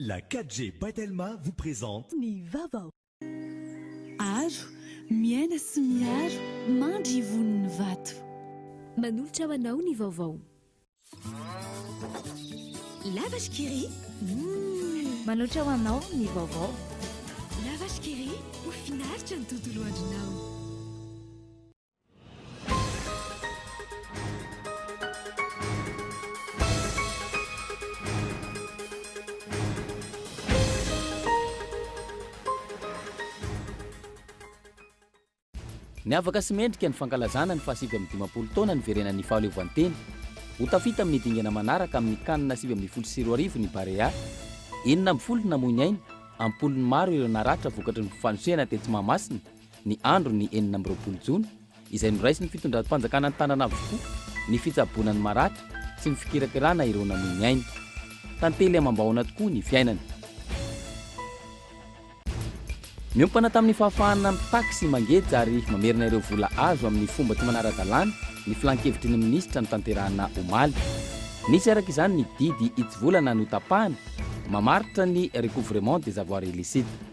La 4G Batelma vous présente Ny vaovao. Aro, miaina sy miaro, mandry voniny vato. Manolotra ho anao ny vaovao. Lavage Kiri. Manolotra ho anao ny vaovao. Lavage Kiri, ho finaritra ny tontolo andronao. Ny avaka sy mendrika ny fankalazana ny fahasivy amin'ny 50 taona ny verenan'ny fahaleovantena ho tafita amin'ny dingana manaraka amin'ny kanina 7.4 ny Barea, 7 namoiny aina, ampolony maro ireo naratra vokatry ny fifanosehana tetsy Mahamasina ny andro ny 9 Jona, izay noraisy ny fitondram-panjakana ny tanana avokoa ny fitsaboana ny maratra sy ny fikirakirana ireo namoiny aina. Tantely amam-bahona tokoa ny fiainana. Miompana tamin'ny fahafahana mitaky sy mangeja ary mamerina ireo vola azo amin'ny fomba tsy manara-dalàna ny filan-kevitry ny minisitra ny tanterahana omaly. Nisy araka izany ny didy itsvolana no tapahana mamaritra ny recouvrement des avoirs illicites.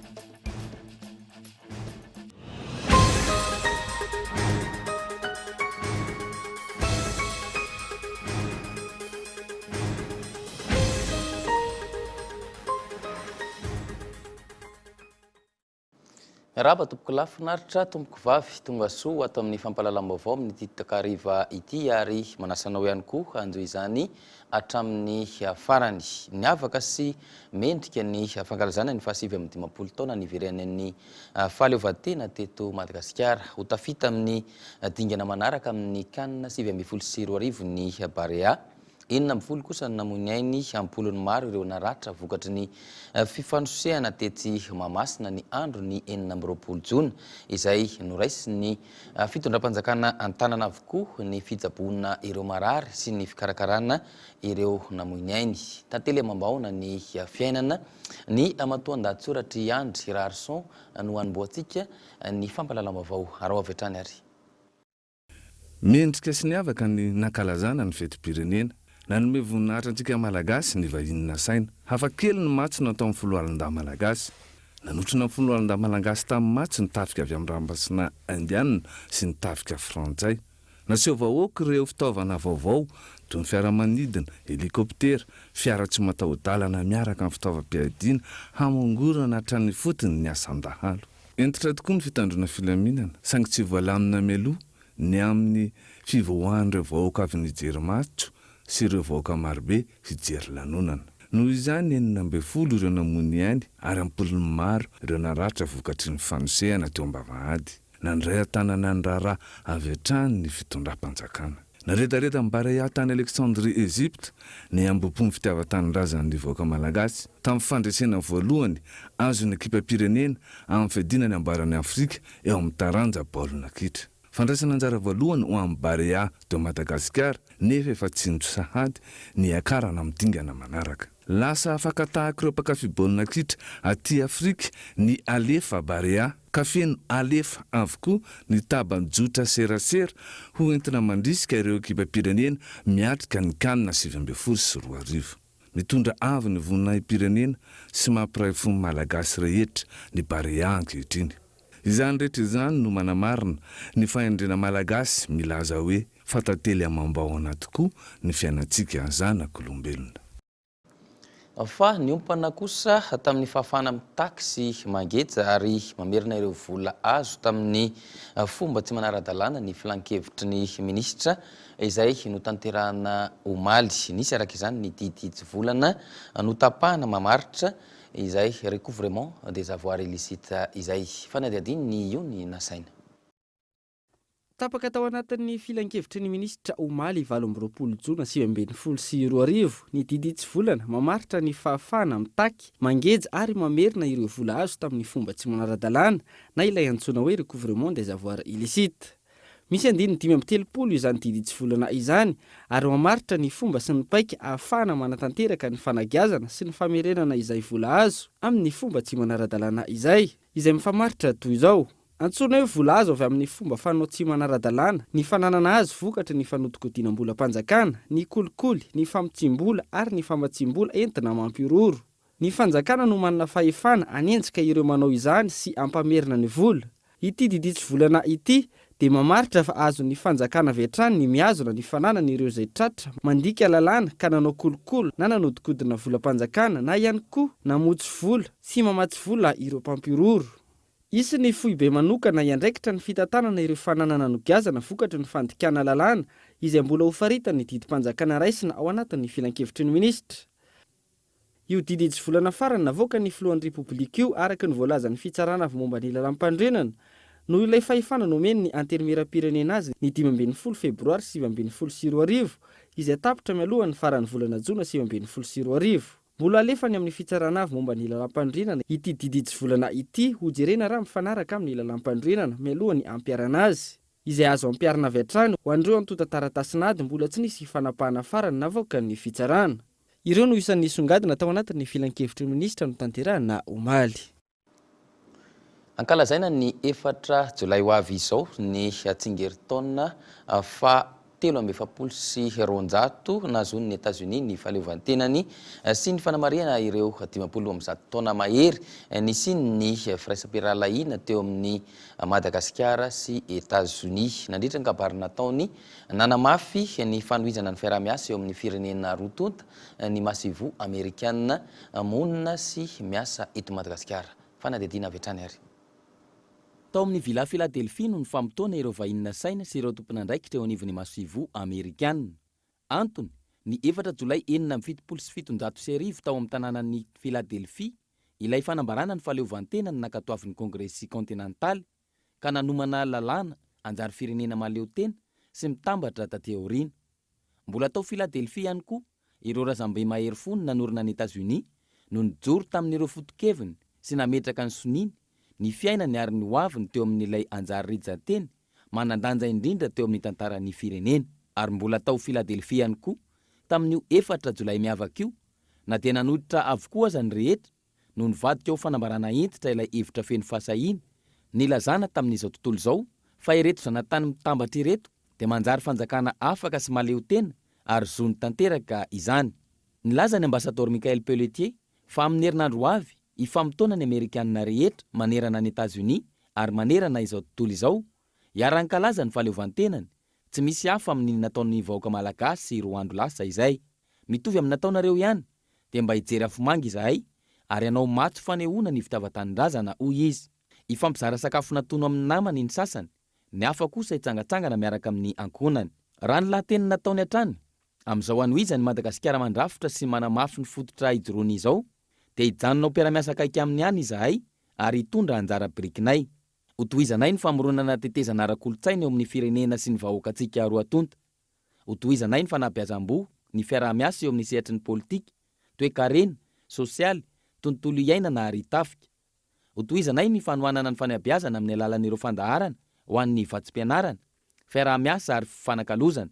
Raba tompoko lafinaritra, tompoko vavy, tonga soa ato amin'ny fampalalam-baovao amin'ny titakariva ity ary manasanao ihany koa anjo izany hatramin'ny farany. Ny avaka sy mendrika ny fankalazana ny fahasivy amin'ny 50 taona ny verenan'ny fahaleovantena teto Madagasikara. Ho tafita amin'ny dingana manaraka amin'ny kanina 7.4 ny Barea. 9 kosa ny namoiny ainy, ampolony maro ireo naratra vokatry ny fifanosehana tetsy Mahamasina ny andro ny 9 Jona, izay noraisy ny fitondram-panjakana an-tanana avokoa ny fitsaboana ireo marary sy ny fikarakarana ireo namoiny ainy. Tantely amam-bahona ny fiainana ny amatoan-dahatsoratra Andry Rarson no anomboantsika ny fampalalam-baovao arao avy hatrany ary. Mendrika sy ny avaka ny nankalazana ny fetim-pirenena. Nanome voninahitra antsika malagasy ny vahinina saina. Hafa kely ny matso natao amin'ny folo alin-dahy malagasy. Nanotrona folo alin-dahy malagasy tamin'ny matso ny tafika avy amin'ny rambasina indianina sy ny tafika frantsay. Naseho vahoaka ireo fitaovana vaovao toy ny fiaramanidina, helikoptera, fiara tsy mataho-dalana miaraka amin'ny fitaovam-piadiana hamongorana hatrany fotony ny asan-dahalo. Entitra tokoa ny fitandrona filaminana, saingy tsy voalamina mialoha ny amin'ny fivoahan'ireo vahoaka avy nijery matso sy ireo vahoaka marobe hijery lanonana. Noho izany 9 ireo namoiny ihany ary ampolony maro ireo naratra vokatry ny fanosehana teo am-bavahady. Nandray tanana ny raharaha avy hatrany ny fitondram-panjakana. Naretareta ny Barea tany Alexandrie Egypte ny ambopony fitiavan-tanindrazan'ny vahoaka malagasy tamin'ny fandresena voalohany azo ny ekipam-pirenena amin'ny fiadinany ambarany Afrika eo amin'ny taranja baolina kitra. Fandraisana anjara voalohany ho amin'ny Barea de Madagasikara nefa efa tsindro sahady ny akarana amin'ny dingana manaraka. Lasa afaka tahaka ireo mpakafy baolina kitra aty Afrika ny alefa Barea, kafeno alefa avokoa ny taban-jotra serasera ho entina mandrisika ireo ekipam-pirenena miatrika ny kanina 7.4 mitondra avy ny voninahim-pirenena sy mampiray fony malagasy rehetra ny Barea ankehitriny. Izany rehetra izany no manamarina ny fahendrena malagasy milaza hoe fatately amam-bahona tokoa ny fiainantsika zanak'olombelona. Fa niompana kosa tamin'ny fahafahana mitaky sy mangeja ary mamerina ireo vola azo tamin'ny fomba tsy manara-dalàna ny filan-kevitry ny minisitra izay no tanterahana omaly. Nisy araka izany ny didy itsvolana no tapahana mamaritra izay recouvrement des avoirs illicites izay fanadiadiny ny io ny nasaina. Tapaka tao anatin'ny filan-kevitry ny minisitra omaly 7 Jona 2022 ny didy itsvolana mamaritra ny fahafahana mitaky, mangeja ary mamerina ireo vola azo tamin'ny fomba tsy manara-dalàna na ilay antsoina hoe recouvrement des avoirs illicites. Misy 5.30 izany didy itsvolana izany ary mamaritra ny fomba sy ny paika ahafahana manatanteraka ny fanagiazana sy ny famerenana izay vola azo amin'ny fomba tsy manara-dalàna izay mifamaritra toy izao. Antsoina hoe vola azo avy amin'ny fomba fanao tsy manara-dalàna, ny fananana azy vokatry ny fanodikodiana-mbola-panjakana, ny kolikoly, ny famitsim-bola ary ny famatsim-bola entina mampiroro. Ny fanjakana no manana fahefana anenjika ireo manao izany sy ampamerina ny vola. Ity diditsy volana ity dia mamaritra fa azo ny fanjakana avy hatrany ny miazona ny fananana ireo izay tratra mandika lalàna ka nanao kolokolo na nanodikodina volam-panjakana na ihany koa namotsy vola sy mamatsy vola ireo mpampiroro. Isy ny foibe manokana iandraikitra ny fitantanana ireo fananana nogiazana vokatry ny fandikana lalàna izay mbola hofaritany didim-panjakana raisina ao anatin'ny filan-kevitry ny minisitra. Io diditsy volana farany navoaka ny filohan'ny repoblika io araka ny voalazan'ny fitsarana avy momba ny lalam-pandrenana no ilay fahefana nomeny ny antermera-pirenena azy ny 12 febroary 2024 izay tapitra mialohan'ny faran'ny volana jona 2024. Mbola alefany amin'ny fitsarana avy momba ny lalam-pandrenana ity diditsy volana ity ho jerena raha mifanaraka amin'ny lalam-pandrenana mialohan'ny ampiarana azy izay azo ampiarana avy hatrany ho andreo antota taratasinady mbola tsy nisy fanapahana farany navoaka ny fitsarana. Ireo no isan'ny songadina tao anatin'ny filan-kevitry minisitra no tanterahana omaly. Ankalazaina ny 4 Jolay ho avy izao ny atsingeritaona fa 770 nazon'ny États-Unis ny fahaleovantenany sy ny fanamariana ireo 50 taona mahery nisy ny firaisam-piarahalahiana teo amin'ny Madagasikara sy États-Unis. Nandritra ny kabary nataony nanamafy ny fanohizana ny fiaraha-miasa eo amin'ny firenena rotonta ny masivo Amerikanina monina sy miasa eto Madagasikara. Fanadidina avy hatrany ary. Tao amin'ny vila Philadelphie no nifampitona ireo vahinina saina sy ireo tompon'andraikitra eo anivon'ny masivo Amerikanina. Antony, ny 4 Jolay 1779 tao amin'ny tanànan'ny Philadelphie, ilay fanambarana ny fahaleovantenany nakatoavin'ny Kongresy kontinantaly ka nanomana lalàna anjary firenena maleo tena sy mitambatra taty aoriana. Mbola tao Philadelphie ihany koa, ireo razambe mahery fony nanorina ny États-Unis no nijoro tamin'ireo fotokeviny sy nametraka ny soniny ny fiainany ary ny hoaviny teo amin'ilay anjary rijateny manandanja indrindra teo amin'ny tantaran'ny firenena. Ary mbola tao Philadelphie ihany koa tamin'io 4 Jolay miavaka io na dia nanoditra avokoa aza ny rehetra no nivadika ao fanambarana entitra ilay hevitra feno fahasahiana nilazana tamin'izao tontolo izao fa ireto zanatany mitambatra ireto dia manjary fanjakana afaka sy maleo tena ary zony tanteraka izany. Nilaza ny ambasador Michael Pelletier fa amin'ny herinandro ho avy ifamtona ny Amerikanina rehetra manerana ny États-Unis ary manerana izao tontolo izao hiara-nkalaza ny fahaleovantenany tsy misy hafa amin'ny nataon'ny vahoaka malagasy sy roa andro lasa izay. Mitovy amin'ny nataonareo ihany dia mba hijery afomanga izahay ary anao matso fanehoana ny fitaovan-tanindrazana hoy izy. Ifampizara sakafo natono amin'ny namany ny sasany, ny hafa kosa hitsangatsangana miaraka amin'ny ankonany. Raha ny lahateny nataony hatrany amin'izao anohizany Madagasikara mandrafitra sy manamafy ny fototra hijoroany izao dia hijanona mpiara-miasa akaiky amin'ny any izahay ary hitondra anjara birikinay. Hotohizanay ny famoronana tetezana ara-kolontsaina eo amin'ny firenena sy ny vahoakantsika roa tonta. Hotohizanay ny fanabeazam-bo, ny fiaraha-miasa eo amin'ny sehatry ny politika, toe-karena, sosialy, tontolo iainana ary tafika. Hotohizanay ny fanohanana ny fanabeazana amin'ny alalan'ireo fandaharana ho an'ny vatsim-pianarana, fiaraha-miasa ary fanakalozana.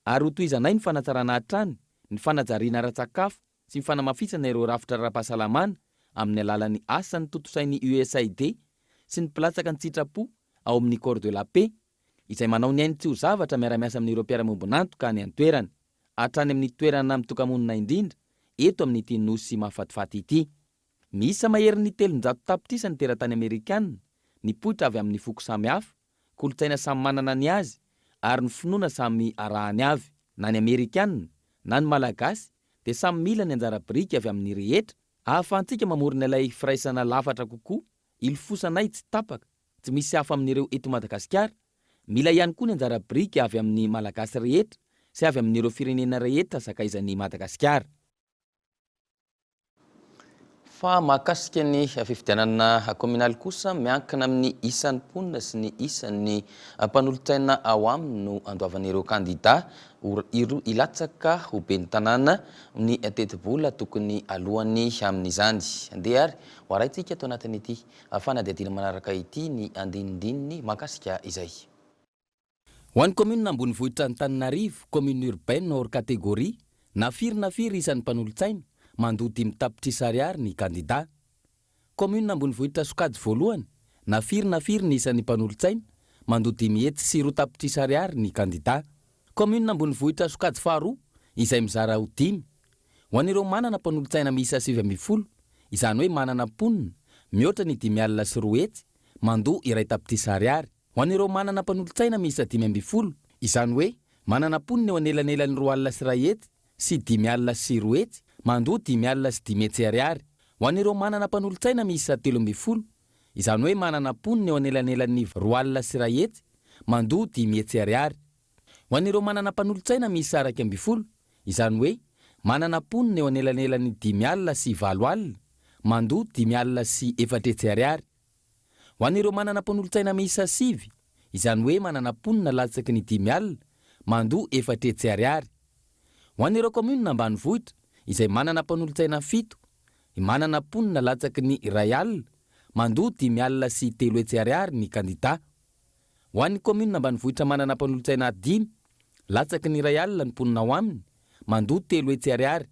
Ary hotohizanay ny fanatsarana hatrany, ny fanajariana ara-tsakafo sy ny fanamafisana ireo rafitra ara-pahasalamana amin'ny alalan'ny asan'ny totosain'ny USAID sy ny pilatsaka ny tsitrapo ao amin'ny Corps de la Paix izay manao ny ainy tsy ho zavatra miara-miasa amin'ireo mpiara-mombonantoka ny antoerany hatrany amin'ny toerana mitokamonina indrindra eto amin'ity nosy mahafatifaty ity. Misa mahery ny 700 tapitrisa ny teratany Amerikanina, ny poitra avy amin'ny foko samy hafa, kolotsaina samy manana ny azy ary ny finoana samy arahany avy, na ny Amerikanina na ny Malagasy dia samy mila ny anjara biriky avy amin'ny rehetra ahafahantsika mamorona ilay firaisana lafatra kokoa. Ilfosanay tsy tapaka, tsy misy hafa amin'ireo eto Madagasikara. Mila ihany koa ny anjara biriky avy amin'ny Malagasy rehetra sy avy amin'ireo firenena rehetra sakaizan'ny Madagasikara. Fa mahakasika ny fifidianana kominaly kosa miankina amin'ny isan'ny mponina sy ny isan'ny mpanolotsaina ao aminy no andoavan'ireo kandida ilatsaka ho ben'ny tanàna ny teti-bola tokony alohany amin'izany. Andeha ary ho araintsika ato anatin'ity fanadihadiana manaraka ity ny andinindininy mahakasika izay. Ho an'ny commune ambony vohitra Antananarivo, commune urbaine hors catégorie, nafiry isan'ny mpanolotsaina mandoa 5 tapitrisa ariary ny kandida. Commune ambony vohitra Sokajy voalohany, nafiry ny isan'ny mpanolotsaina mandoa 5 hetsy sy 2 tapitrisa ariary ny kandida. Commune ambony vohitra Sokajy faharoa izay mizara ho 5, ho an'ireo manana mpanolotsaina miisa 7 izany hoe manana mponina mihoatra ny 5 sy 2 hetsy mandoa iray tapitrisa ariary. Ho an'ireo manana mpanolotsaina miisa 5 izany hoe manana mponina eo anelanelan'ny 2 sy 1 hetsy sy 5 sy 2 hetsy mandoa 5 sy 5 hetsy ariary. Ho an'ireo manana mpanolotsaina miisa 13 izany hoe manana mponina eo anelanelan'ny 2 sy 1 hetsy mandoa 5 hetsy ariary. Ho an'ireo manana mpanolotsaina miisa 12 izany hoe manana mponina eo anelanelan'ny 5 sy 4 mandoa 5 sy 4 hetsy ariary. Ho an'ireo manana mpanolotsaina miisa 9 izany hoe manana mponina latsaky ny 5 mandoa 4 hetsy ariary. Ho an'ireo komunina ambanivohitra izay manana mpanolotsaina 7 manana mponina latsaky ny 1 mandoa 5 sy 3 hetsy ariary ny kandida. Ho an'ny komunina ambanivohitra manana mpanolotsaina 5 latsaky ny 1 ny mponina ao aminy mandoa 3 hetsy ariary.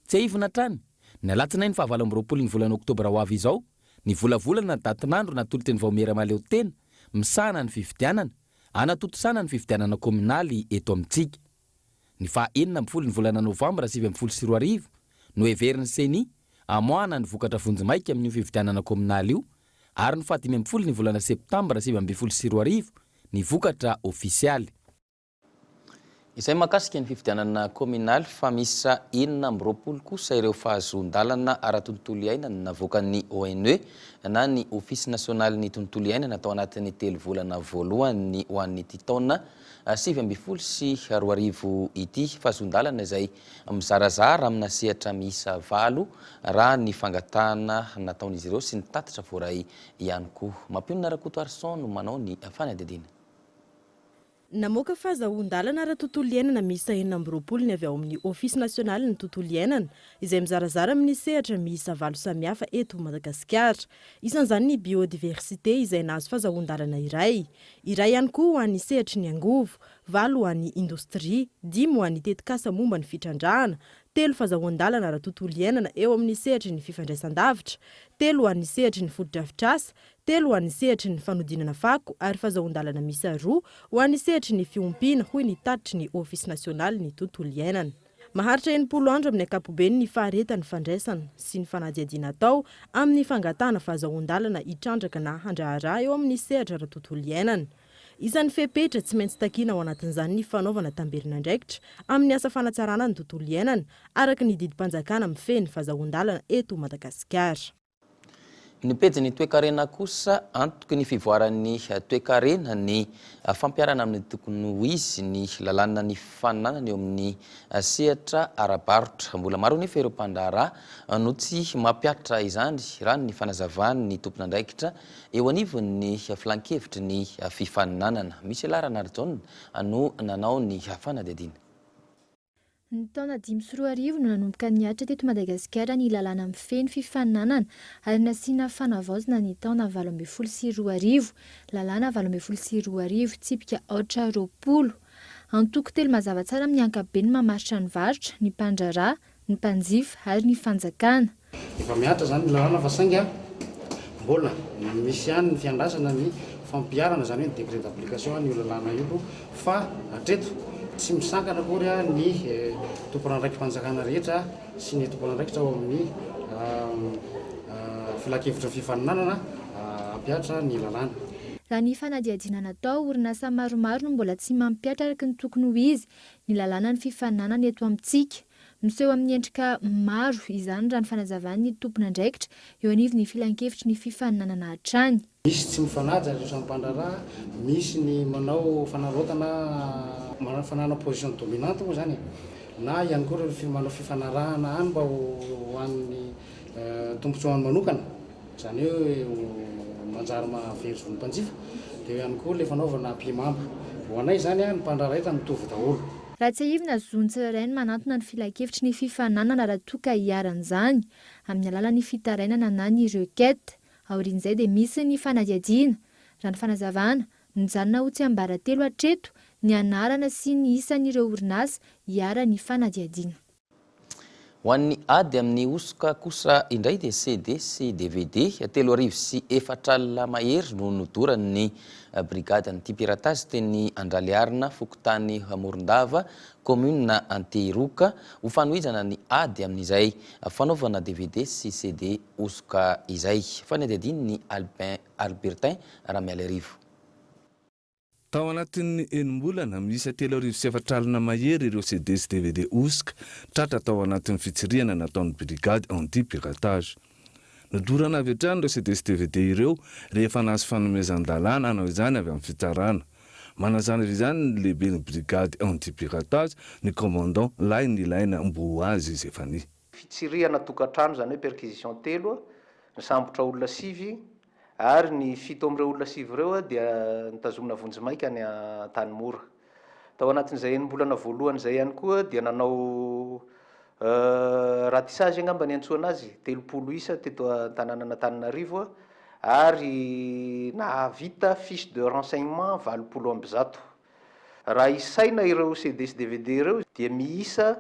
Tsy ahivina trany ny alatsinainy 24 ny volana oktobra ho avy izao ny volavolana datinandro natolotry ny vaomera maleo tena misahana ny fifidianana anatotosana ny fifidianana kominaly eto amintsika. Ny 9 ny volana novambra 2024 no everiny seni amoana ny vokatra vonjimaika amin'io fifidianana kominaly io ary ny 15 ny volana septambra 2024 ny vokatra ofisialy. Izay makasika ny fifidianana kominaly fa misa 20 kosa ireo fahazon-dalana ara-tontolo iainana navoakan'ny ONE na ny Ofisy Nasionaly ny tontolo iainana natao anatin'ny 3 volana voalohany ho an'ny taona 2020 sy 2020 ity fahazon-dalana izay mizarazara amina sehatra miisa 8 raha ny fangatahana nataon'izy ireo sy ny tatitra voaray ihany koa. Mampionona Rakoto Arson no manao ny fanadidina. Namoaka fahazon-dalana ara-tontolo iainana miisa 20 ny avy ao amin'ny Ofisy Nasionaly ny tontolo iainana izay mizarazara amin'ny sehatra miisa 8 samihafa eto Madagasikara. Isan'izany ny biodiversité izay nahazo fahazon-dalana iray ihany koa ho an'ny sehatry ny angovo, 7 ho an'ny indostria, 5 ho an'ny tetikasa momba ny fitrandrahana, 3 fahazon-dalana ara-tontolo iainana eo amin'ny sehatry ny fifandraisan-davitra, 3 ho an'ny sehatry ny foto-drafitrasa, 3 ho an'ny sehatry ny fanodinana fako ary fahazon-dalana miisa 2 ho an'ny sehatry ny fiompiana hoy ny tatitry ny Ofisy Nasionaly ny tontolo iainana. Maharitra 80 andro amin'ny ankapobeny ny faharetany fandraisana sy ny fanadihadiana atao amin'ny fangatahana fahazon-dalana hitrandraka na handraharaha eo amin'ny sehatra ara-tontolo iainana. Isan'ny fepetra tsy maintsy takiana ao anatin'izany ny fanaovana tamberinandraikitra amin'ny asa fanatsarana ny tontolo iainana araka ny didim-panjakana mifehy ny fahazon-dalana eto Madagasikara. Ny pejy toe-karena kosa antoky ny fivoaran'ny toe-karena ny fampiarana amin'ny tokony ho izy ny lalàna ny fananana eo amin'ny sehatra ara-barotra. Mbola maro nefa ireo mpandraharaha no tsy mampiatra izany raha ny fanazavany ny tompon'andraikitra eo anivon'ny filan-kevitry ny fifaninanana. Misy Lara Arjon no nanao ny fanadihadiana. Ny taona 2020 no nanomboka niatra teto Madagasikara ny lalàna mifehy ny fifaninanana ary nasiana fanavaozana ny taona 2020 sy 2020, lalàna 2020 sy 2020 tsipika 820. Antoko telo mazava tsara amin'ny ankapobeny mamaritra ny varotra, ny mpandraharaha, ny mpanjifa ary ny fanjakana. Efa miatra zany ny lalàna fa sainga mbola misy ihany ny fiandrasana ny fampiarana zany hoe ny décret d'application ny lalàna io fa hatreto tsy misankana akory ny tompon'andraikitry-panjakana rehetra sy ny tompon'andraikitra ao amin'ny filan-kevitra fifaninanana hampiatra ny lalàna. Raha ny fanadihadiana natao, orinasa maromaro no mbola tsy mampiatra araka ny tokony ho izy ny lalàna ny fifaninanana eto amintsika. Miseho amin'ny endrika maro izany raha ny fanazavan'ny tompon'andraikitra eo anivon'ny filan-kevitry ny fifaninanana hatrany. Misy tsy mifanaja ireo samy mpandraharaha, misy ny manao fanarotana fanana position dominante moa zany na ihany koa ireo manao fifanarahana any mba ho an'ny tombotsoany manokana zany hoe manjary mahavery zon'ny mpanjifa dia ihany koa le fanaovana mpimamba ho anay zany ny mpandraharaha rehetra mitovy daholo. Raha tsy ahivina zony tsirairay ny manantona ny filan-kevitry ny fifaninanana raha toa ka hiaran'izany amin'ny alalan'ny fitarainana na ny requête. Aorian'izay dia misy ny fanadihadiana, raha ny fanazavana, nijanona ho tsy ambaratelo hatreto ny anarana sy ny isan'ireo orinasa hiara ny fanadihadiana. ho an'ny ady amin'ny osoka kosa indray dia CD sy DVD 3,4 mahery no nodoran'ny brigade anti-piratage teny Andraliarina Fokotany Morondava commune Antehiroka ho fanohizana ny ady amin'izay fanaovana DVD sy CD osoka izay fanedidiny ny Albertin Ramialerivo. Tao anatin'ny enim-bolana miisa 3,4 mahery ireo CD sy DVD osoka tratra tao anatin'ny fitsiriana nataon'ny brigade anti-piratage. Nodorana avy hatrany ireo CD sy DVD ireo rehefa nahazo fanomezan-dalàna hanao izany avy amin'ny fitsarana. Manazana izany ny lehiben'ny brigade anti-piratage ny commandant Lay Nilaina Mboazy izy efa ny. Fitsiriana tokantrano zany hoe perquisition 3 nisambotra olona 5 ary ny 7 amin'ireo olona 5 ireo dia nitazomina vonjimaika any Tanimora. Tao anatin'izay enim-bolana voalohany izay ihany koa dia nanao ratissage angamba ny antsoina azy 30 isa teto tanànana Antananarivo ary nahavita fiche de renseignement 20 amby zato. Raha isaina ireo CD sy DVD ireo dia miisa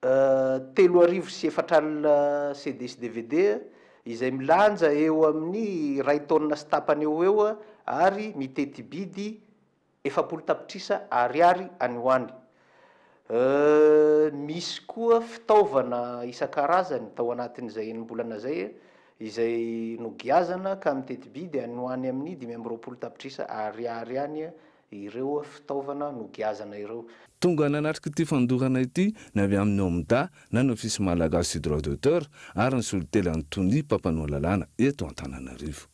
3,4 CD sy DVD izay milanja eo amin'ny 2 taonina sy tapany eo ary mitety bidy 700 tapitrisa ariary any hoany. Misy koa fitaovana isan-karazany tao anatin'izay enim-bolana zay izay nogiazana ka mitety bidy any hoany amin'ny 520 tapitrisa ariary any ireo fitaovana nogiazana ireo. Tonga nanatrika ity fandorana ity ny avy amin'ny OMDA na ny ofisy malagasy droit d'auteur ary ny solitely Antony mpampanao lalàna eto Antananarivo.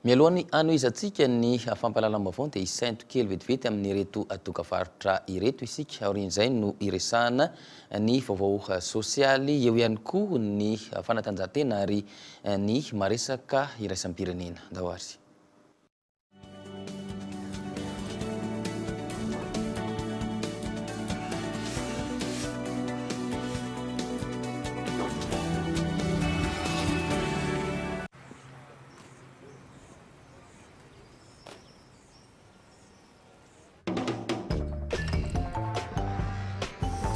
Mialohan'ny anohizantsika ny fampahalalam-baovao dia isainto kely vetivety amin'ny reto atokafaritra ireto isika aorian'izay no iresahana ny vaovao sosialy eo ihany koa ny fanatanjahantena ary ny maresaka iraisam-pirenena. Dahoary.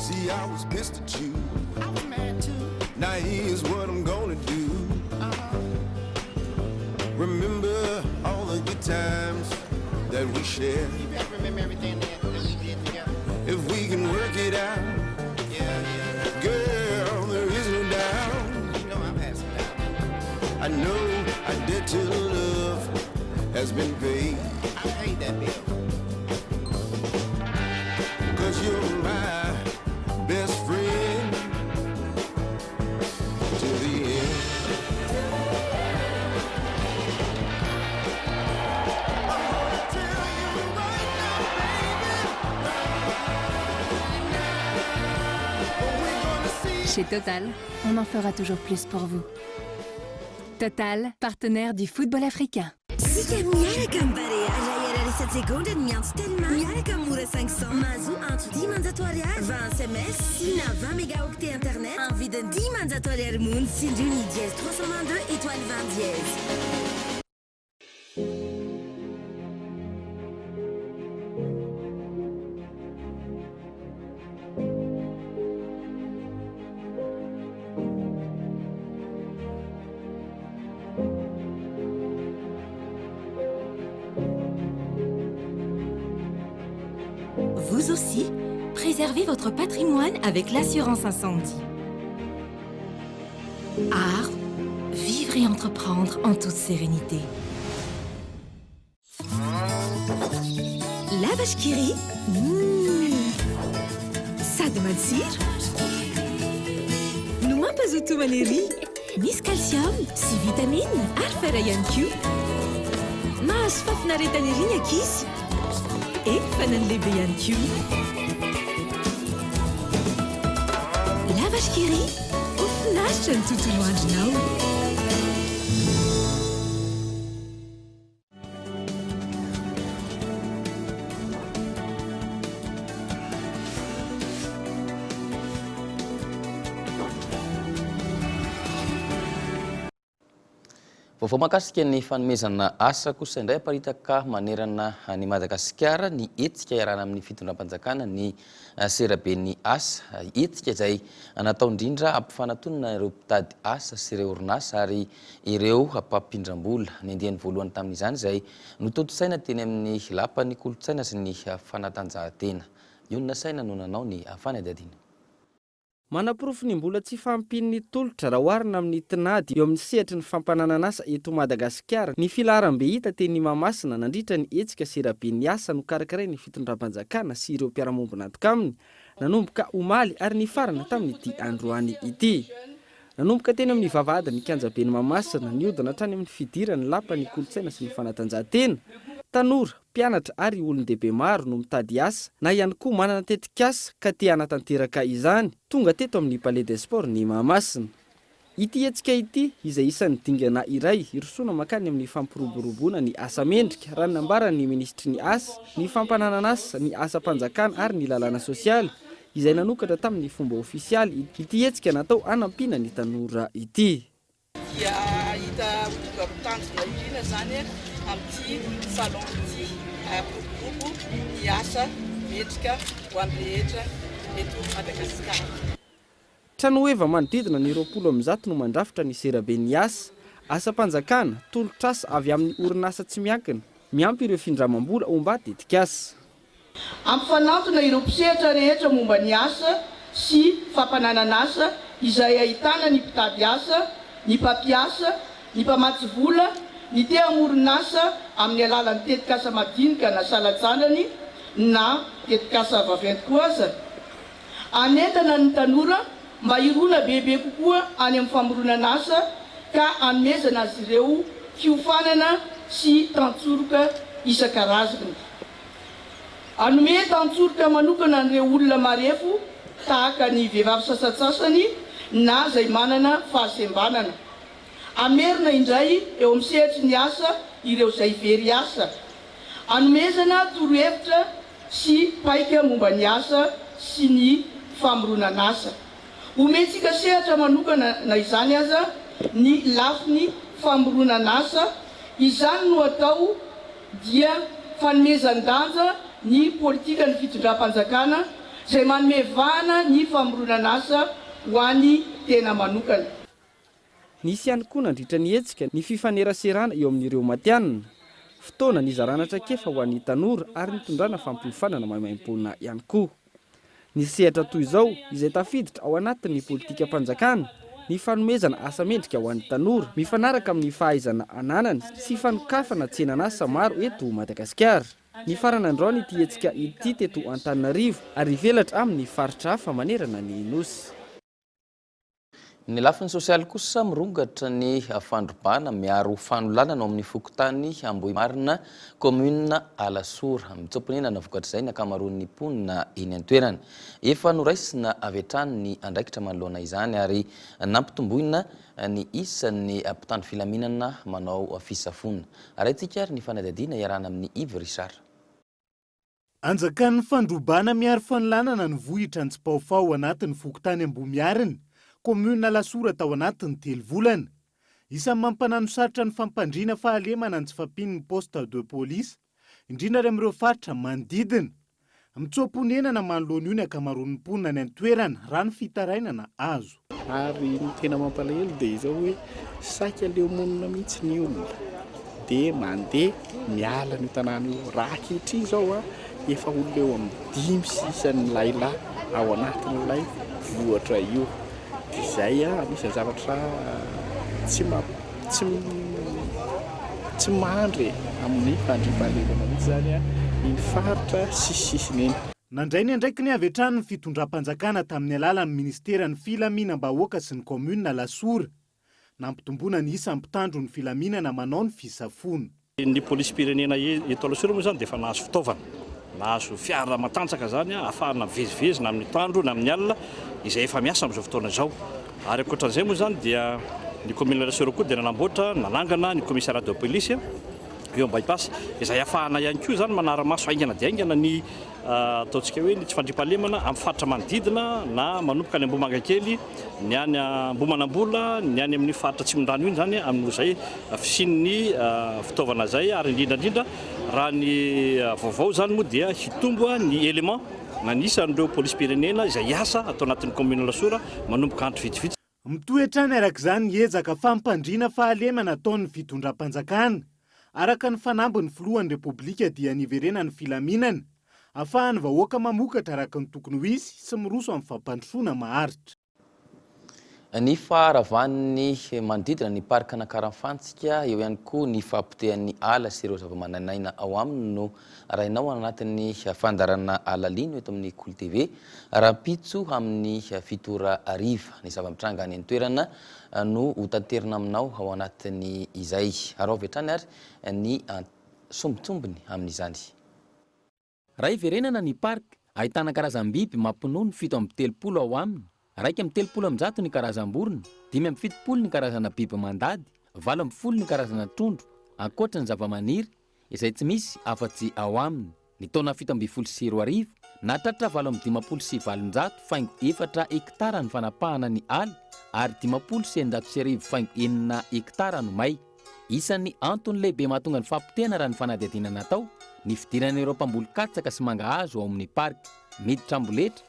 See, I was pissed at you. I was mad too. Now here's what I'm gonna do. Remember all the good times that we shared. You better remember everything that we did together. If we can work it out, yeah. Girl, there is no doubt. You know I've had some doubt. I know our debt to love has been paid. I paid that bill. 'Cause you're my best friend to the end. Chez Total, on en fera toujours plus pour vous. Total, partenaire du football africain. Sika miaraka ambare alahera resaka segonda miantso tellement miaraka mora 500 mahazo antso 10 ariary 20 SMS sy na 20 mégaoctet internet en vidiny 10 ariary mony sindriny dièse 322 étoile 20 dièse. Vous aussi, préservez votre patrimoine avec l'assurance incendie. Art, vivre et entreprendre en toute sérénité. La vache qui rit, ça demande cire. Nous m'en pas tout malérie. Nis calcium, si vitamine, arferayan Q. Mas fafnaretanirin akis. Et fananlehibe ihany koa. La vache qui rit, ho finaritra ny tontolo andronao. Vaovao mahakasika ny fanomezana asa kosa indray aparitaka manerana ny Madagasikara ny hetsika iarana amin'ny fitondram-panjakana ny seraben'ny asa hetsika izay natao indrindra ampifanantonana ireo mpitady asa sy ireo orinasa ary ireo mpampindram-bola ny andiany voalohany tamin'izany izay notontosaina teny amin'ny lapan'ny kolotsaina sy ny fanatanjahantena. Ionona saina no nanao ny fanadihadiana. Manaporofo ny mbola tsy fampin'ny tolotra raha oharina amin'ny tinady eo amin'ny sehatry ny fampananana asa eto Madagasikara. Ny filaharam-be hita teny Mahamasina nandritra ny hetsika seraben'ny asa no karakaray ny fitondram-panjakana sy ireo mpiara-mombona antoka aminy nanomboka omaly ary ny farana tamin'ity androany ity. Nanomboka teny amin'ny vavahady ny kianjaben'ny Mahamasina niodina hatrany amin'ny fidirany lapan'ny kolotsaina sy ny fanatanjahantena. Tanora, mpianatra ary olon-dehibe maro no mitady asa na ihany koa manana tetikasa ka te hanatanteraka izany tonga teto amin'ny Palais des Sports ny Mahamasina. Ity hetsika ity izay isan'ny dingana iray irosoana makany amin'ny fampiroboroboana ny asa mendrika raha nambaran'ny ministry ny asa, ny fampananana asa, ny asa-panjakana ary ny lalàna sosialy izay nanokatra tamin'ny fomba ofisialy. Ity hetsika natao hanampiana ny tanora ity. Dia hita tanjona irina zany amin'ity salon ity groupe ny asa mendrika ho an'ny rehetra eto Madagasikara. Trano eva manodidina ny 20 no mandrafitra ny seraben'ny asa-panjakana, tolotr'asa avy amin'ny orinasa tsy miankina, miampy ireo findramam-bola omba tetikasa. Ampifanantona ireo mpisehatra rehetra momba ny asa sy fampananana asa izay ahitana ny mpitady asa, ny mpampiasa, ny mpamatsy vola, ny te amoron'asa amin'ny alalan'ny tetikasa madinika na salatsandrany na tetikasa vaventy koa aza. Anentana ny tanora mba irona bebe kokoa any amin'ny famoronana asa ka hanomezana azy ireo fiofanana sy tantsoroka isan-karazany. Hanome tantsoroka manokana an'ireo olona marefo tahaka ny vehivavy sasatsasany na izay manana fahasembanana. Amerina indray eo amin'ny sehatry ny asa ireo izay very asa. Hanomezana torohevitra sy paika momba ny asa sy ny famoronana asa. Ometsika sehatra manokana na izany aza ny lafiny famoronana asa, izany no atao dia fanomezan-danja ny politika ny fitondram-panjakana izay manome vahana ny famoronana asa ho an'ny tena manokana. Nisy ihany koa nandritra ny hetsika ny fifaneraserana eo amin'ireo matianina, fotoana ny zarana traikefa ho an'ny tanora ary nitondrana fampiofanana maimaim-poana ihany koa. Ny sehatra toy izao izay tafiditra ao anatin'ny politika mpanjakana, ny fanomezana asa mendrika ho an'ny tanora mifanaraka amin'ny fahaizana ananany sy fanokafana tsenan'asa maro eto Madagasikara. Ny farana androany ity hetsika ity teto Antananarivo ary velatra amin'ny faritra hafa manerana ny Nosy. Ny lafiny sosialy kosa mirongatra ny fandrobana miaro fanolanana ao amin'ny fokotany Ambohimarina, commune Alasora. Mitsoponena navokatra izay ny akamaroan'ny mponina eny an-toerana. Efa noraisina avy hatrany ny andraikitra manoloana izany ary nampitomboina ny isan'ny mpitandro filaminana manao fisafonana. Arahintsika ary ny fanadihadiana iarana amin'ny Yves Richard. Anjakan'ny fandrobana miaro fanolanana ny vohitra Antsipaofao anatin'ny fokotany Ambohimarina, commune Alasora tao anatin'ny 3 volana. Isan'ny mampanano sarotra ny fampandriana fahalemana ny tsy fampian'ny poste de police, indrindra ary amin'ireo faritra manodidina. Mitsoponenana manoloana io ny akamaroan'ny mponina any an-toerana raha ny fitarainana azo. Ary ny tena mampalahelo dia izao hoe saika leo monina mihitsy ny olona dia mandeha miala ny tanàna io. Raha ankehitriny izao efa olona eo amin'ny 5 sy isan'ny lahilahy ao anatin'ilay vohatra io. Izay anisany zavatra tsy mandry amin'ny fandriam-pahalemana mihitsy zany ny faritra sisiny eny. Nandray ny andraiky ny avy hatrany ny fitondram-panjakana tamin'ny alalan'ny ministeran'ny filaminam-bahoaka sy ny commune Alasora, nampitomboana ny isan'ny mpitandro ny filaminana manao ny fisafona. Ny polisy-pirenena eto Alasora moa zany dia efa nahazo fitaovana, nahazo fiara matanjaka zany ahafahana mivezivezina amin'ny tandro na amin'ny alina izay efa miasa amin'izao fotoana izao. Ary ankoatran'izay moa zany dia ny commune Alasora koa dia nanamboatra nanangana ny commissariat de police bio bypass izay afahana ihany koa zany manaramaso aingana dia aingana ny ataontsika hoe ny tsy fandrimpahalemana amin'ny faritra manodidina na manomboka any Ambomanga kely ny any Ambomanambola ny any amin'ny faritra Tsimondrano iny zany amin'izay fisian'ny fitaovana zay ary indrindra raha ny vaovao zany moa dia hitombo ny élément nanisan'ireo polisy pirenena izay asa atao anatin'ny commune Lasora manomboka andro vitsivitsy. Mitoetra ny araka izany ny ezaka fampandriana fahalemana ataon'ny fitondram-panjakana araka ny fanambin'ny filohan'ny repoblika dia niverena ny filaminana ahafahany vahoaka mamokatra araka ny tokony ho izy sy miroso amin'ny fampandrosoana maharitra. Ny faharavan'ny manodidina ny parka Nakaramfantsika eo ihany koa ny fampitehan'ny ala sy ireo zava-mananaina ao aminy no arahinao anatin'ny fandarana alalino eto amin'ny Cool TV rahampitso amin'ny fitora ariva ny zava-mitranga any an-toerana no hotanterina aminao ao anatin'ny izay ary ao vetrany ary ny sombitsombiny amin'izany. Raha iverenana ny parka ahitana karazam-biby mampinono 7-30 ao aminy. 1-30 ny karazam-borona, 5-70 ny karazana biby mandady, 8-10 ny karazana trondro, ankoatra ny zava-maniry izay tsy misy afa-tsy ao aminy. Ny taona 720 nahatratra 8-5 faingo 4 hektara ny fanapahana ny ala ary 500 faingo 4 hektara no may. Isan'ny antony lehibe mahatonga ny fampitena raha ny fanadihadiana natao ny fidiran'ireo mpamboly-katsaka sy mangahazo ao amin'ny parka miditra amboletra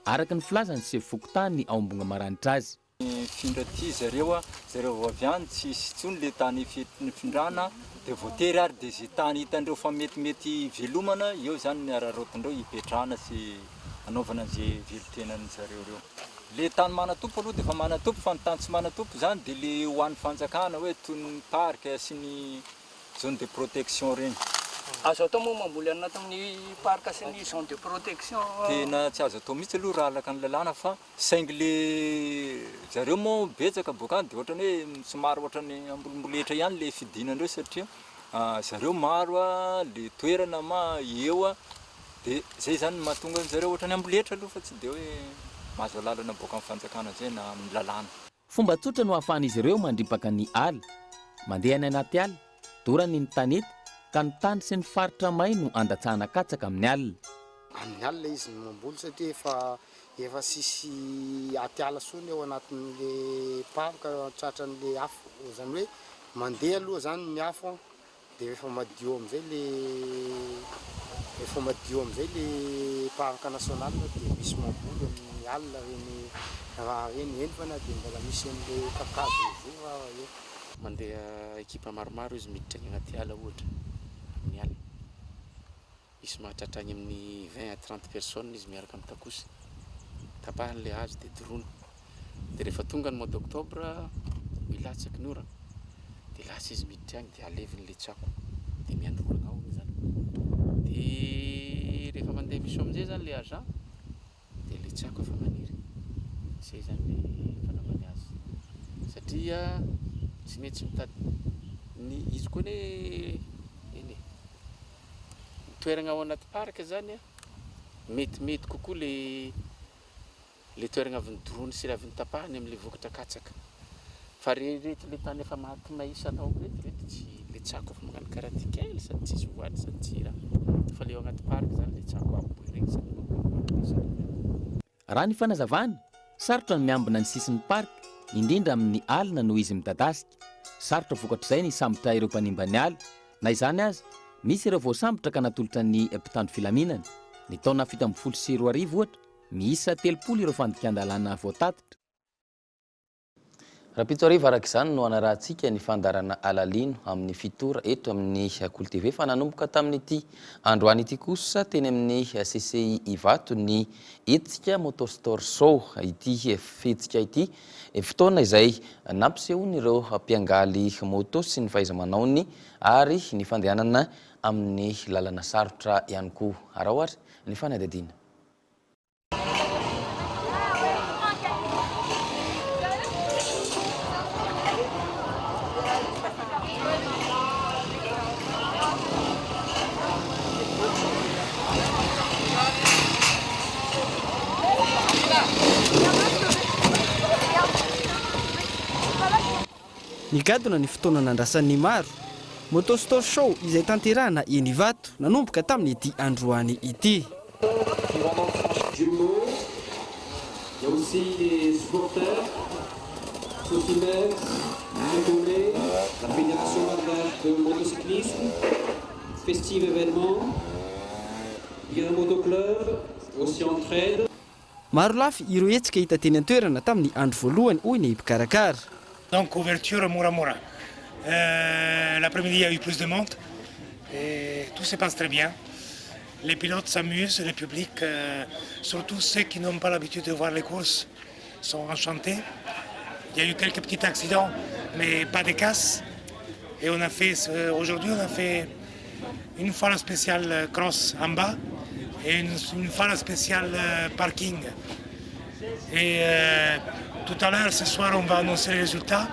araka ny filazany sy fokotany ao ambonga maranitra azy. Findraty zareo vaviany tsy tsony le tany findrana dia voatery ary dia zay tany hitandreo fa metimety velomana eo zany ny ararotindreo hipetrahana sy anaovana an'izay velotenany zareo reo. Le tany manatompo aloha dia efa manatompo fa ny tany tsy manatompo zany dia le ho an'ny fanjakana hoe toy ny parka sy ny zone de protection reny. Azo atao moa mamboly anaty amin'ny parka sy ny zone de protection. Tena tsy azo atao mihitsy aloha raha alaka ny lalàna fa saingy le zareo moa betsaka bokany dia ohatrany hoe somary ohatrany ambolimboletra ihany le fidinandreo satria zareo maro le toerana eo dia zay zany mahatonga zareo ohatrany amboletra aloha fa tsy dia hoe mahazo lalana boka amin'ny fanjakana zay na amin'ny lalàna. Fomba tsotra no ahafahan'izy ireo mandripaka ny ala, mandeha any anaty ala, dorany ny tanety ka ny tany sy ny faritra may no andatsahana katsaka amin'ny alina. Amin'ny alina izy no mamboly satria efa sisy atiala sony eo anatin'le parka tratran'le afo zany hoe mandeha aloha zany ny afo dia efa madio amin'izay le parka national dia misy mamboly amin'ny alina reny fa na dia mbola misy an'le kakazo zova eo. Mandeha ekipa maromaro izy miditra any anaty ala ohatra amin'ny ala. Misy mahatratra any amin'ny 20 à 30 personnes izy miaraka amin'ny takosy. Tapahan'le hazo dia doroana. Dia rehefa tonga ny mois d'octobre milatsaky ny orana. Dia lasa izy miditra agny dia alevin'le tsako. Dia miandrorana ao zany. Dia rehefa mandeha misy amin'izay zany le agent dia le tsako efa maniry. Zay zany le fanaovany azy. Satria tsy mety mitady ny izy koa eny toerana ao anaty parka zany metimety kokoa le toerana avy nydorony sy avy nitapahany amin'le vokatra katsaka fa rehetra le tany efa maty maisanao rehetra tsy le tsako efa magnano karaha ty kely sady tsisy voady sady tsy raha fa le ao anaty parka zany le tsako aboy regny zany. Raha ny fanazavany sarotra ny miambina ny sisin'ny parka indrindra amin'ny alina no izy midadasika. Sarotra vokatra izay ny sambotra ireo mpanimba ny ala. Na izany azy, misy ireo voasambotra ka natolotra ny mpitandro filaminana. Ny taona 720 ohatra, miisa 30 ireo fandikan-dalàna voatatitra. Raha pitsoriva araka izany no anarahantsika ny fandarana alalino amin'ny fitora eto amin'ny Cool TV fa nanomboka tamin'ity androany ity kosa teny amin'ny CCI Ivato ny etsika motosport show ity fetsika ity fotoana izay nampisehony ireo mpiangaly moto sy ny fahaiza-manaony ary ny fandehanana amin'ny lalana sarotra ihany koa. Ary ao ary ny fanadihadiana. Nigadona ny fotoana nandrasan'ny maro Moto Store Show izay tanterahana eny Ivato nanomboka tamin'ny ity androany ity. Il y a aussi les supporters, Sotimex, Montolé, la Fédération Malgache de motocyclisme, Festive Événement, il y a un motoclub, aussi Entraide. Maro lafy ireo hetsika hita teny an-toerana tamin'ny andro voalohany hoy ny mpikarakara. Donc ouverture Moura. L'après-midi, il y a eu plus de monde et tout se passe très bien. Les pilotes s'amusent, le public, surtout ceux qui n'ont pas l'habitude de voir les courses, sont enchantés. Il y a eu quelques petits accidents, mais pas de casse. Et on a fait, aujourd'hui, on a fait une fois la spéciale cross en bas et une fois la spéciale parking. Et tout à l'heure, ce soir, on va annoncer les résultats.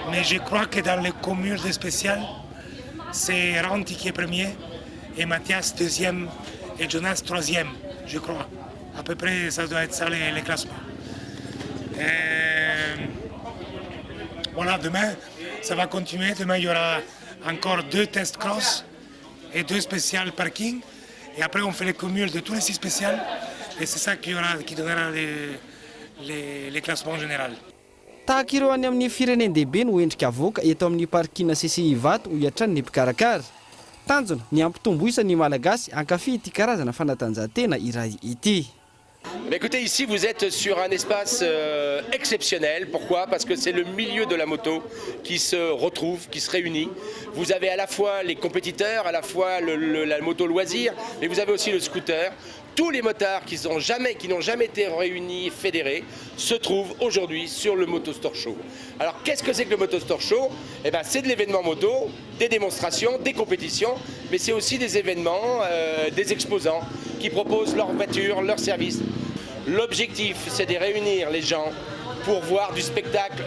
Mais je crois que dans les communes spéciales, c'est Ranti qui est premier, et Mathias deuxième, et Jonas troisième, je crois. À peu près, ça doit être ça les classements. Voilà, demain, ça va continuer. Demain, il y aura encore 2 tests cross et 2 spéciales parking. Et après, on fait les communes de tous les 6 spéciales. Et c'est ça qui donnera les classements en général. Tahaka ireo any amin'ny firenendehibe no endrika avoaka eto amin'ny parkina CCI Ivato ho iatrany ny mpikarakara. Tanjona ny ampitomboisa ny malagasy hankafy ity karazana fanatanjahantena iray ity. Écoutez, ici vous êtes sur un espace exceptionnel. Pourquoi? Parce que c'est le milieu de la moto qui se retrouve, qui se réunit. Vous avez à la fois les compétiteurs, à la fois la moto loisir, mais vous avez aussi le scooter. Tous les motards qui n'ont jamais été réunis, fédérés, se trouvent aujourd'hui sur le Moto Store Show. Alors qu'est-ce que c'est que le Moto Store Show? Eh ben, c'est de l'événement moto, des démonstrations, des compétitions, mais c'est aussi des événements, des exposants qui proposent leurs voitures, leurs services. L'objectif, c'est de réunir les gens pour voir du spectacle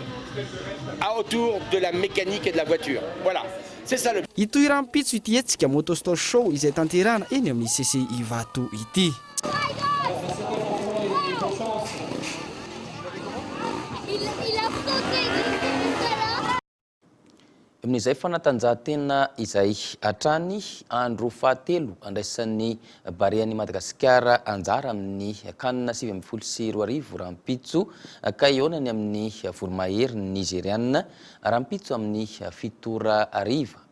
autour de la mécanique et de la voiture. Voilà, c'est ça le... Itoeram-pitso ity hetsika Moto Store Show izay tanterahana eny amin'ny CCI Ivato ity. Amin'izay fanatanjahantena izay hatrany andro fahatelo andraisan'ny Barea ny Madagasikara anjara amin'ny kanina 724 rampitso ka ionany amin'ny voromahery ny Nigériana rampitso amin'ny 7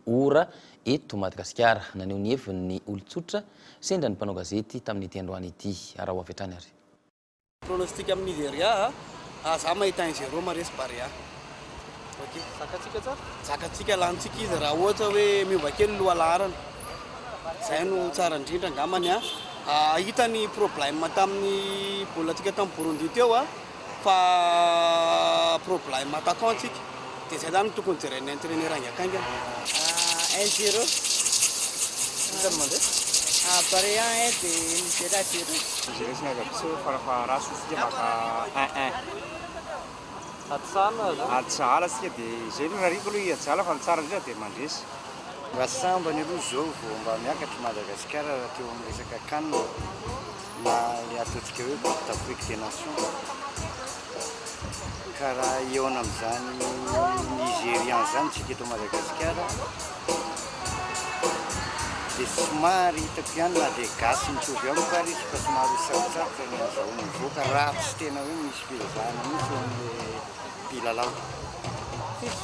ora eto Madagasikara naneho ny hevin'ny olon-tsotra sendra ny mpanao gazety tamin'ity androany ity araha avy hatrany ary. Pronostic amin'ny Nigeria za mahita 1-0 maresy Barea. Ok, zakatsika tsara? Zakatsika lantsika izy raha ohatra hoe miova kely loha laharana. Zay no tsara indrindra angambany hita ny problème tamin'ny baolantsika tamin'ny Burundi teo fa problème attaquantsika. Dia zay zany tokony jeren'ny entraîneur angakanga. 1-0. Zany mandeha? Barea dia Nigeria 0. Nigeria sy Nagabiso farafara sosika maka 1-1. Atsala sika dia izay no rariko aloha atsala fa ny tsara indrindra dia mandresy. Mba sambany aloha zao vao mba miakatra Madagasikara teo amin'ny resaka kanina na ataontsika hoe Coupe d'Afrique des Nations. Karaha eo amin'izany Nigérian zany tsika eto Madagasikara. Dia somary hitako ihany na dia gasy mitovy ao ka izy fa somary sarotsarotra ny azahoany mivoaka raha tsy tena hoe misy fizahana mihitsy amin'ny mpilalao.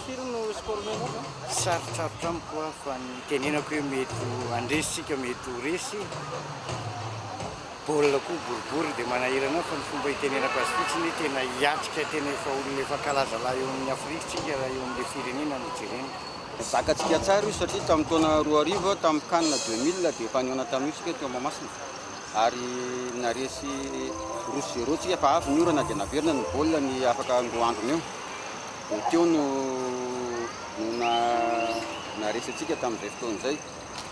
Firy no sport mena? Sarotsarotra amiko fa ny tenenako hoe mety andresitsika mety ho resy. Baolina koa boribory dia manahirana fa ny fomba hitenenako azy fotsiny tena hiatrika tena efa olona efa kalaza laha eo amin'ny Afrika tsika raha eo amin'ilay firenena ny jerena. Zakatsika tsara io satria tamin'ny taona 2000 tamin'ny kanina 2000 dia efa niona tamin'io tsika teo Mahamasina. Ary naresy 0-0 tsika fa avy ny orana dia naverina ny baolina ny afaka andro androny eo. Dia teo no naresy atsika tamin'izay fotoana izay.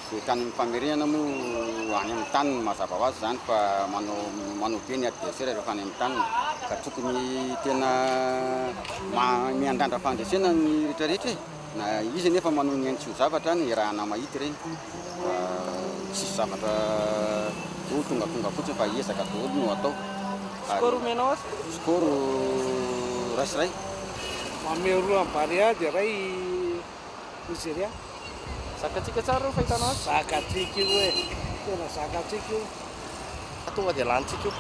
Dia tany mifamerenana moa any amin'ny tany mazava ho azy zany fa manao be ny adversaire rehefa any amin'ny tany ka tokony tena miandrandra fandresena ny rehetrarehetra na izy nefa manao ny ainy tsy ho zavatra ny rahana mahity ireny tsisy zavatra ho tonga fotsiny fa hiezaka daholo no atao. Skoro menao azy? Skoro raisiray. Mameo roa Barea dia ray Nigeria. Zakatsika tsara reo fahitanao azy? Zakatsika io hoe tena zakatsika io. Tonga dia lanitsika io.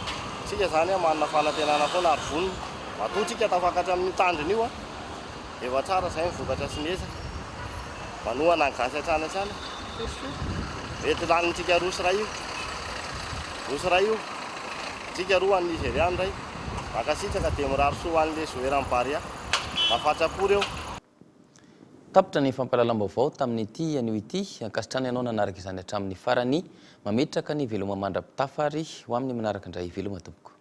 Tsika zany a manana fanantenana foana ary vonona. Matoatsika tafakatra amin'ny tandriny io a. Efa tsara izay mivokatra sy nieza. Manohana ny gasy hatrany hatrany. Mety lanitsika roa sy ray io. Roa sy ray io. Tsika roa an'ny Nigeria ndray. Makasitraka dia mirary soa an'ilay joueur Barea. Mafatrapo reo. Tapitra ny fampahalalam-baovao tamin'ity anio ity ankasitrany ianao nanaraka izany hatramin'ny farany mametraka ny veloma mandra-pitafa ary ho amin'ny manaraka indray veloma tompoko.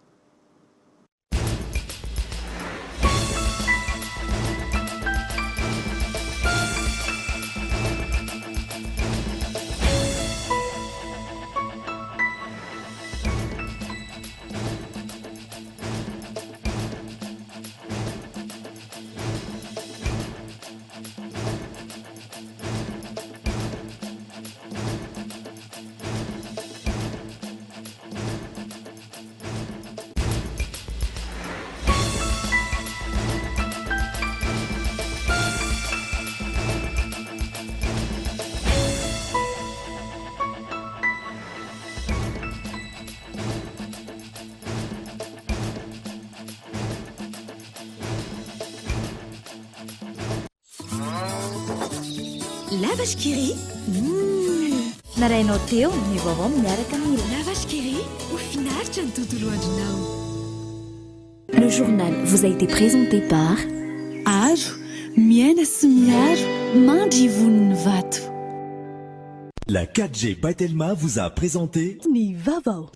Lavage Kiri. Narainao teo ny vaovao miaraka amin'ny Lavage Kiri ho finaritra ny tontolo andronao. Le journal vous a été présenté par Aro, miaina sy miaro, mandry voniny vato. La 4G by Telma vous a présenté Ny vaovao.